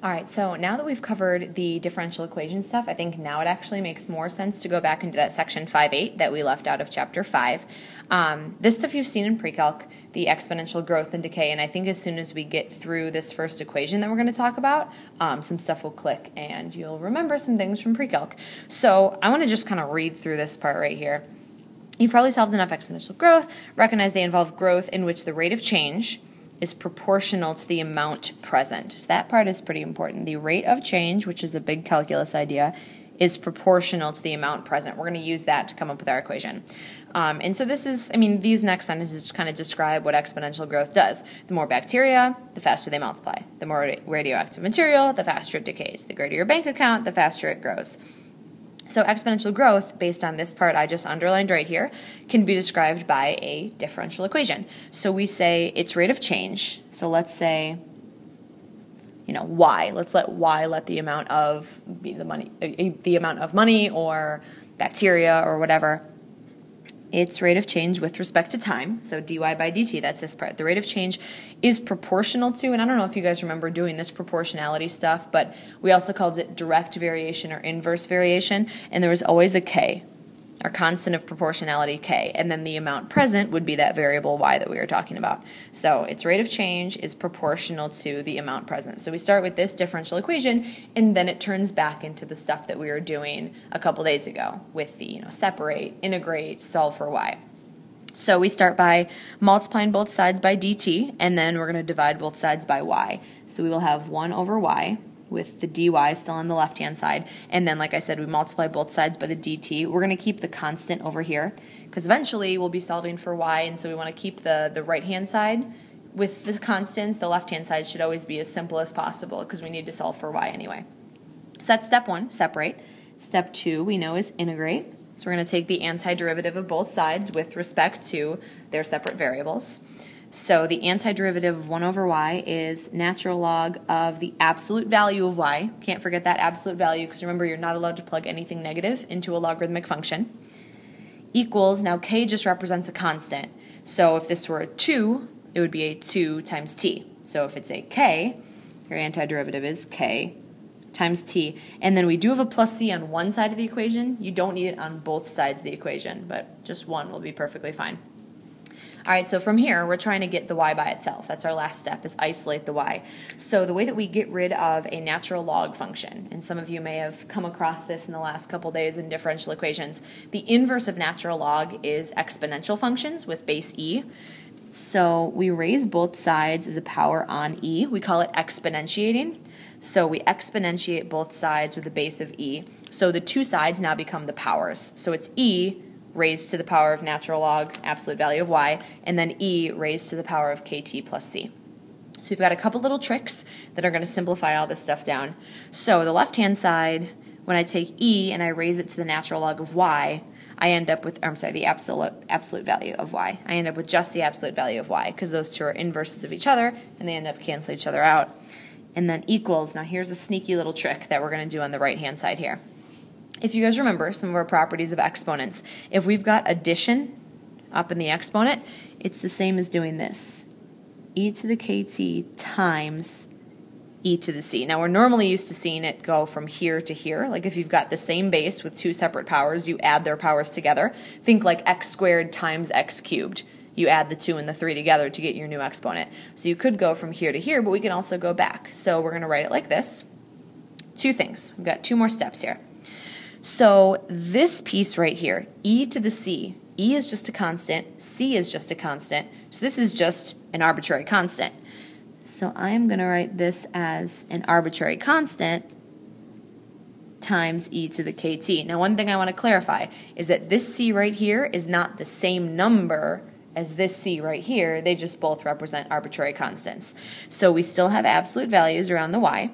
All right, so now that we've covered the differential equation stuff, I think now it actually makes more sense to go back into that section 5.8 that we left out of chapter 5. This stuff you've seen in pre-calc, the exponential growth and decay, and I think as soon as we get through this first equation that we're going to talk about, some stuff will click and you'll remember some things from pre-calc. So I want to just kind of read through this part right here. You've probably solved enough exponential growth, recognize they involve growth in which the rate of change is proportional to the amount present. So that part is pretty important. The rate of change, which is a big calculus idea, is proportional to the amount present. We're going to use that to come up with our equation. And so this is, these next sentences kind of describe what exponential growth does. The more bacteria, the faster they multiply. The more radioactive material, the faster it decays. The greater your bank account, the faster it grows. So exponential growth, based on this part I just underlined right here, can be described by a differential equation. So we say its rate of change. So let's say, y. Let's let y let the amount of be the amount of money or bacteria or whatever. Its rate of change with respect to time, so dy by dt, that's this part. The rate of change is proportional to, and I don't know if you guys remember doing this proportionality stuff, but we also called it direct variation or inverse variation, and there was always a k, our constant of proportionality k, and then the amount present would be that variable y that we were talking about. So its rate of change is proportional to the amount present. So we start with this differential equation, and then it turns back into the stuff that we were doing a couple days ago with the separate, integrate, solve for y. So we start by multiplying both sides by dt, and then we're going to divide both sides by y. So we will have 1 over y, with the dy still on the left-hand side. And then, like I said, we multiply both sides by the dt. We're going to keep the constant over here because eventually we'll be solving for y, and so we want to keep the right-hand side with the constants. The left-hand side should always be as simple as possible because we need to solve for y anyway. So that's step 1, separate. Step 2 we know is integrate. So we're going to take the antiderivative of both sides with respect to their separate variables. So the antiderivative of 1 over y is natural log of the absolute value of y. Can't forget that absolute value because remember you're not allowed to plug anything negative into a logarithmic function. Equals, now k just represents a constant. So if this were a 2, it would be a 2 times t. So if it's a k, your antiderivative is k times t. And then we do have a plus c on one side of the equation. You don't need it on both sides of the equation, but just one will be perfectly fine. All right, so from here, we're trying to get the y by itself. That's our last step, is isolate the y. So the way that we get rid of a natural log function, and some of you may have come across this in the last couple days in differential equations, the inverse of natural log is exponential functions with base e. So we raise both sides as a power on e. We call it exponentiating. So we exponentiate both sides with a base of e. So the two sides now become the powers. So it's e raised to the power of natural log, absolute value of y, and then e raised to the power of kt plus c. So we've got a couple little tricks that are going to simplify all this stuff down. So the left-hand side, when I take e and I raise it to the natural log of y, I end up with, the absolute value of y. I end up with just the absolute value of y because those two are inverses of each other and they end up canceling each other out. And then equals, now here's a sneaky little trick that we're going to do on the right-hand side here. If you guys remember some of our properties of exponents, if we've got addition up in the exponent, it's the same as doing this. E to the kt times e to the c. Now we're normally used to seeing it go from here to here. Like if you've got the same base with two separate powers, you add their powers together. Think like x squared times x cubed. You add the 2 and the 3 together to get your new exponent. So you could go from here to here, but we can also go back. So we're going to write it like this. Two things. We've got two more steps here. So this piece right here, e to the c, e is just a constant, c is just a constant, so this is just an arbitrary constant. So I'm going to write this as an arbitrary constant times e to the kt. Now one thing I want to clarify is that this c right here is not the same number as this c right here, they just both represent arbitrary constants. So we still have absolute values around the y.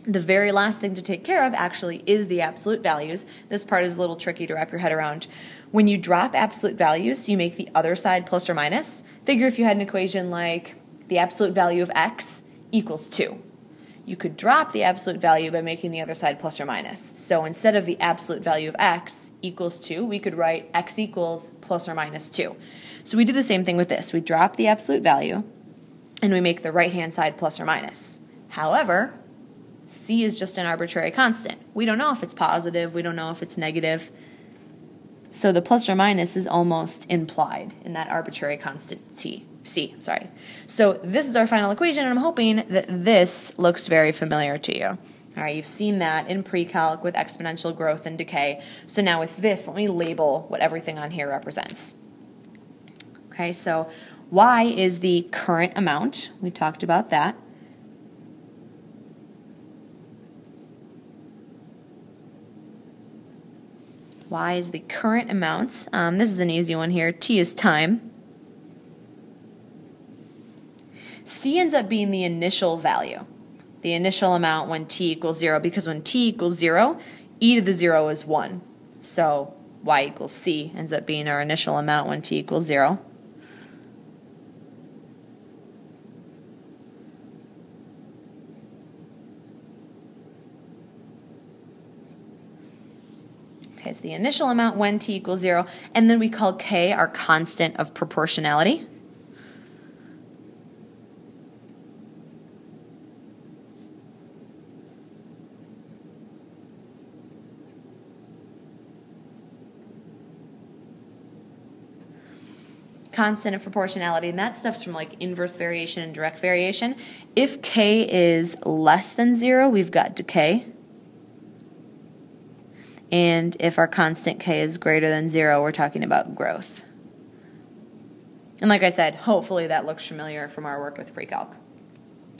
The very last thing to take care of actually is the absolute values. This part is a little tricky to wrap your head around. When you drop absolute values, you make the other side plus or minus. Figure if you had an equation like the absolute value of x equals 2. You could drop the absolute value by making the other side plus or minus. So instead of the absolute value of x equals 2, we could write x equals plus or minus 2. So we do the same thing with this. We drop the absolute value, and we make the right-hand side plus or minus. However, C is just an arbitrary constant. We don't know if it's positive. We don't know if it's negative. So the plus or minus is almost implied in that arbitrary constant C. So this is our final equation, and I'm hoping that this looks very familiar to you. All right, you've seen that in pre-calc with exponential growth and decay. So now with this, let me label what everything on here represents. Okay, so Y is the current amount. We talked about that. Y is the current amount. This is an easy one here. T is time. C ends up being the initial value, the initial amount when t equals 0, because when t equals 0, e to the 0 is 1. So y equals c ends up being our initial amount when t equals 0. Okay, so the initial amount when t equals 0, and then we call k our constant of proportionality. Constant of proportionality, and that stuff's from like inverse variation and direct variation. If k is less than 0, we've got decay. And if our constant k is greater than 0, we're talking about growth. And like I said, hopefully that looks familiar from our work with pre-calc.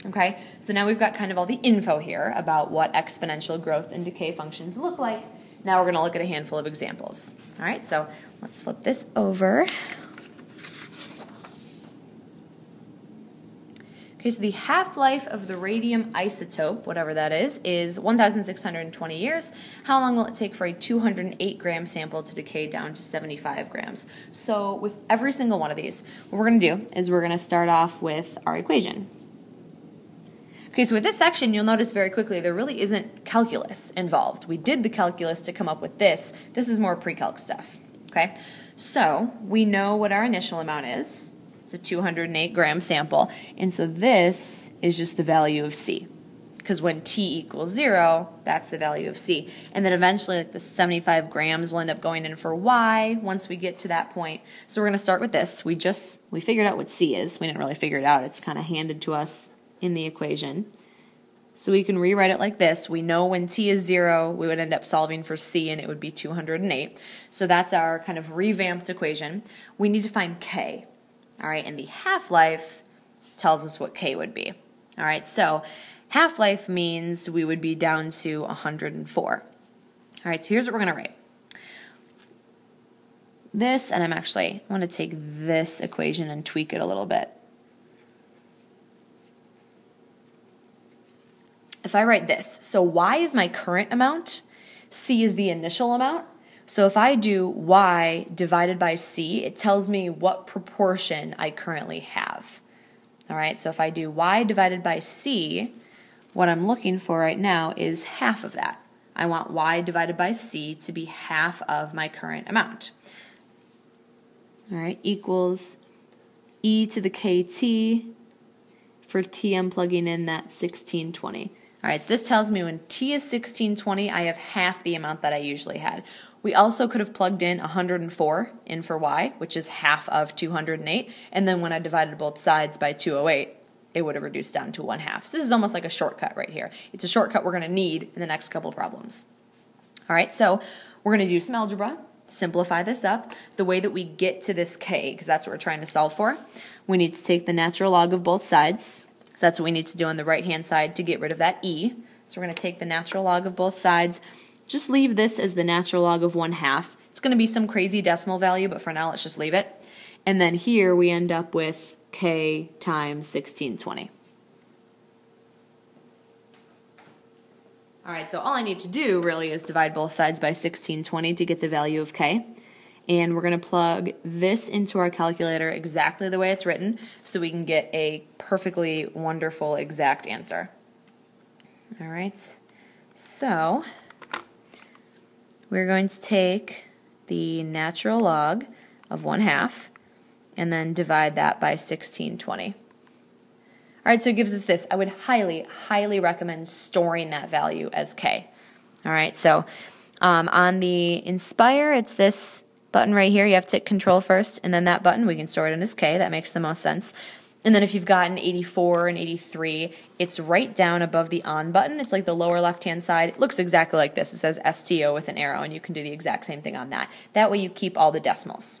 Okay, so now we've got kind of all the info here about what exponential growth and decay functions look like. Now we're going to look at a handful of examples. All right, so let's flip this over. Okay, so the half-life of the radium isotope, whatever that is 1,620 years. How long will it take for a 208-gram sample to decay down to 75 grams? So with every single one of these, what we're going to do is we're going to start off with our equation. Okay, so with this section, you'll notice very quickly there really isn't calculus involved. We did the calculus to come up with this. This is more pre-calc stuff, okay? So we know what our initial amount is. It's a 208-gram sample, and so this is just the value of C, because when t equals 0, that's the value of C. And then eventually, like the 75 grams will end up going in for Y once we get to that point. So we're going to start with this. We figured out what C is. We didn't really figure it out. It's kind of handed to us in the equation. So we can rewrite it like this. We know when t is 0, we would end up solving for C, and it would be 208. So that's our kind of revamped equation. We need to find K. All right, and the half-life tells us what K would be. All right, so half-life means we would be down to 104. All right, so here's what we're going to write. This, and I want to take this equation and tweak it a little bit. If I write this, so Y is my current amount, C is the initial amount. So if I do Y divided by C, it tells me what proportion I currently have. All right, so if I do Y divided by C, what I'm looking for right now is half of that. I want Y divided by C to be half of my current amount. All right, equals e to the kt. For t, I'm plugging in that 1620. All right, so this tells me when t is 1620, I have half the amount that I usually had. We also could have plugged in 104 in for y, which is half of 208, and then when I divided both sides by 208, it would have reduced down to 1/2. So this is almost like a shortcut right here. It's a shortcut we're going to need in the next couple problems. All right, so we're going to do some algebra, simplify this up. The way that we get to this k, because that's what we're trying to solve for, we need to take the natural log of both sides. So that's what we need to do on the right-hand side to get rid of that e. So we're going to take the natural log of both sides. Just leave this as the natural log of 1/2. It's going to be some crazy decimal value, but for now, let's just leave it. And then here we end up with k times 1620. All right, so all I need to do really is divide both sides by 1620 to get the value of k. And we're going to plug this into our calculator exactly the way it's written so we can get a perfectly wonderful exact answer. All right, so we're going to take the natural log of 1/2 and then divide that by 1620. All right, so it gives us this. I would highly, highly recommend storing that value as k. All right, so on the Inspire, it's this button right here. You have to hit Control first, and then that button, we can store it in as k. That makes the most sense. And then if you've got an 84 and 83, it's right down above the on button. It's like the lower left-hand side. It looks exactly like this. It says STO with an arrow, and you can do the exact same thing on that. That way you keep all the decimals.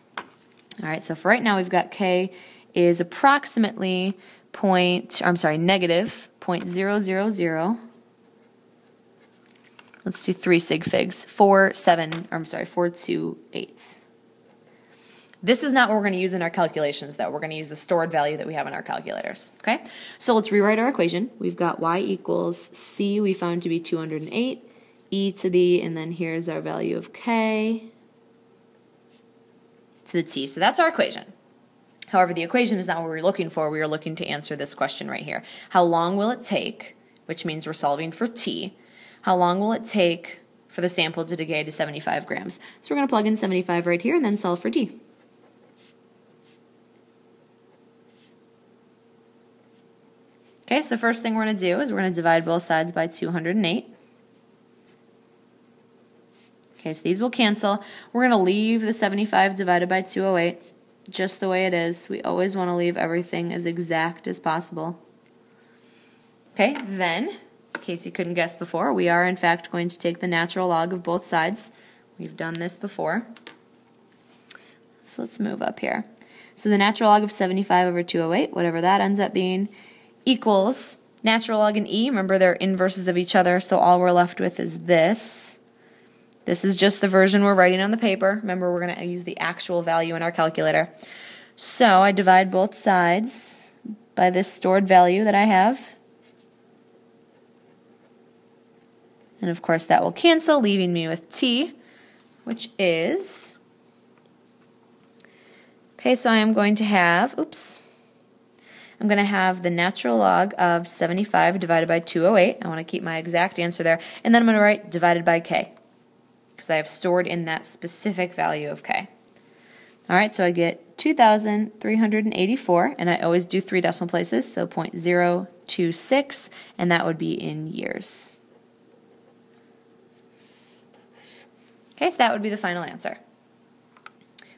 All right, so for right now, we've got k is approximately negative 0.000. Let's do 3 sig figs. 428. This is not what we're going to use in our calculations, though. We're going to use the stored value that we have in our calculators. Okay? So let's rewrite our equation. We've got y equals c, we found to be 208, e to the, and then here's our value of k to the t. So that's our equation. However, the equation is not what we were looking for. We were looking to answer this question right here. How long will it take, which means we're solving for t, how long will it take for the sample to decay to 75 grams? So we're going to plug in 75 right here and then solve for t. Okay, so the first thing we're going to do is we're going to divide both sides by 208. Okay, so these will cancel. We're going to leave the 75 divided by 208 just the way it is. We always want to leave everything as exact as possible. Okay, then, in case you couldn't guess before, we are in fact going to take the natural log of both sides. We've done this before. So let's move up here. So the natural log of 75 over 208, whatever that ends up being, equals natural log and e. Remember, they're inverses of each other, so all we're left with is this. This is just the version we're writing on the paper. Remember, we're going to use the actual value in our calculator. So I divide both sides by this stored value that I have. And of course that will cancel, leaving me with t, which is, okay, so I am going to have, I'm going to have the natural log of 75 divided by 208. I want to keep my exact answer there. And then I'm going to write divided by k, because I have stored in that specific value of k. All right, so I get 2,384, and I always do 3 decimal places, so 0.026, and that would be in years. Okay, so that would be the final answer.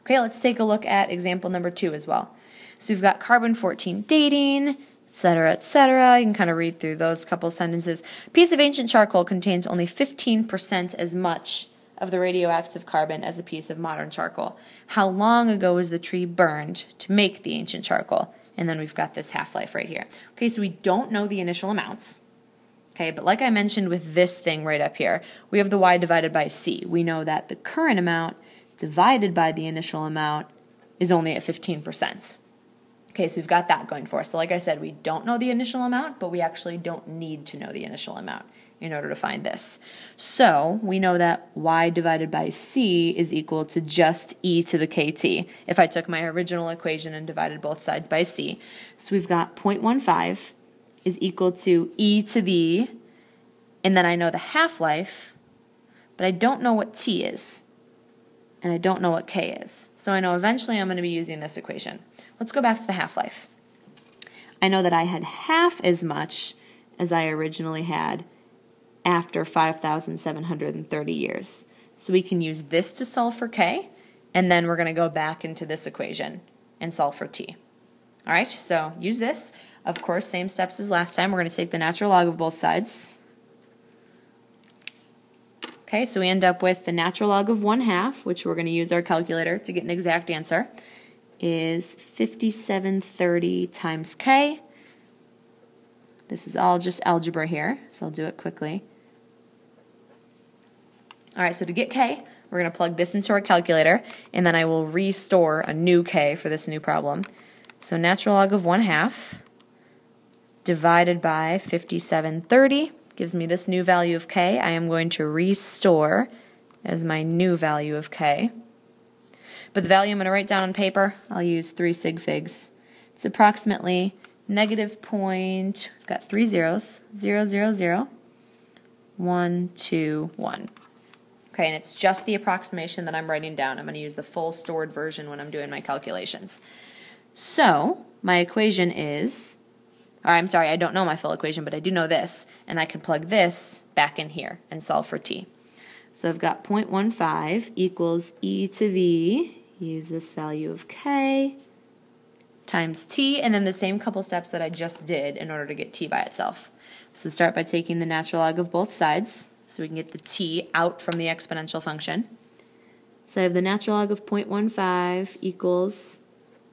Okay, let's take a look at example number 2 as well. So we've got carbon-14 dating, etc., etc. You can kind of read through those couple sentences. A piece of ancient charcoal contains only 15% as much of the radioactive carbon as a piece of modern charcoal. How long ago was the tree burned to make the ancient charcoal? And then we've got this half-life right here. Okay, so we don't know the initial amounts. Okay, but like I mentioned with this thing right up here, we have the y divided by c. We know that the current amount divided by the initial amount is only at 15%. Okay, so we've got that going for us. So like I said, we don't know the initial amount, but we actually don't need to know the initial amount in order to find this. So we know that y divided by c is equal to just e to the kt if I took my original equation and divided both sides by c. So we've got 0.15 is equal to e to the, and then I know the half-life, but I don't know what t is, and I don't know what k is. So I know eventually I'm going to be using this equation. Let's go back to the half-life. I know that I had half as much as I originally had after 5,730 years. So we can use this to solve for k, and then we're going to go back into this equation and solve for t. All right, so use this. Of course, same steps as last time. We're going to take the natural log of both sides. Okay, so we end up with the natural log of 1/2, which we're going to use our calculator to get an exact answer, is 5730 times k. This is all just algebra here, so I'll do it quickly. All right, so to get k, we're going to plug this into our calculator, and then I will restore a new k for this new problem. So natural log of 1/2 divided by 5730 gives me this new value of k. I am going to restore as my new value of k. But the value I'm going to write down on paper, I'll use 3 sig figs. It's approximately negative point, got 3 zeros, 0, 0, 0, 1, 2, 1. Okay, and it's just the approximation that I'm writing down. I'm going to use the full stored version when I'm doing my calculations. So my equation is Or I'm sorry, I don't know my full equation, but I do know this, and I can plug this back in here and solve for t. So I've got 0.15 equals e to the, use this value of k, times t, and then the same couple steps that I just did in order to get t by itself. So start by taking the natural log of both sides, so we can get the t out from the exponential function. So I have the natural log of 0.15 equals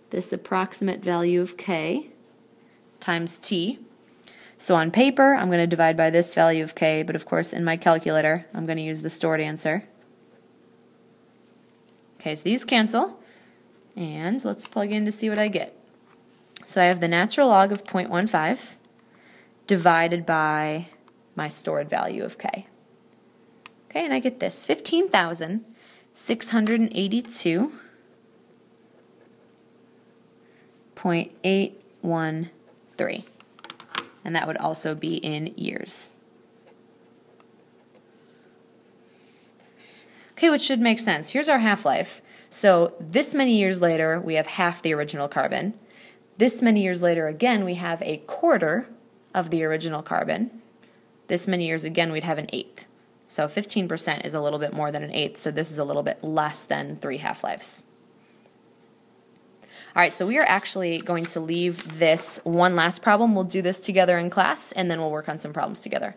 this approximate value of k times t. So on paper, I'm going to divide by this value of k, but of course in my calculator, I'm going to use the stored answer. Okay, so these cancel, and let's plug in to see what I get. So I have the natural log of 0.15 divided by my stored value of k. Okay, and I get this, 15,682.813. And that would also be in years. Okay, which should make sense. Here's our half-life. So this many years later, we have half the original carbon. This many years later, again, we have a quarter of the original carbon. This many years, again, we'd have an eighth. So 15% is a little bit more than an eighth, so this is a little bit less than 3 half-lives. All right, so we are actually going to leave this one last problem. We'll do this together in class, and then we'll work on some problems together.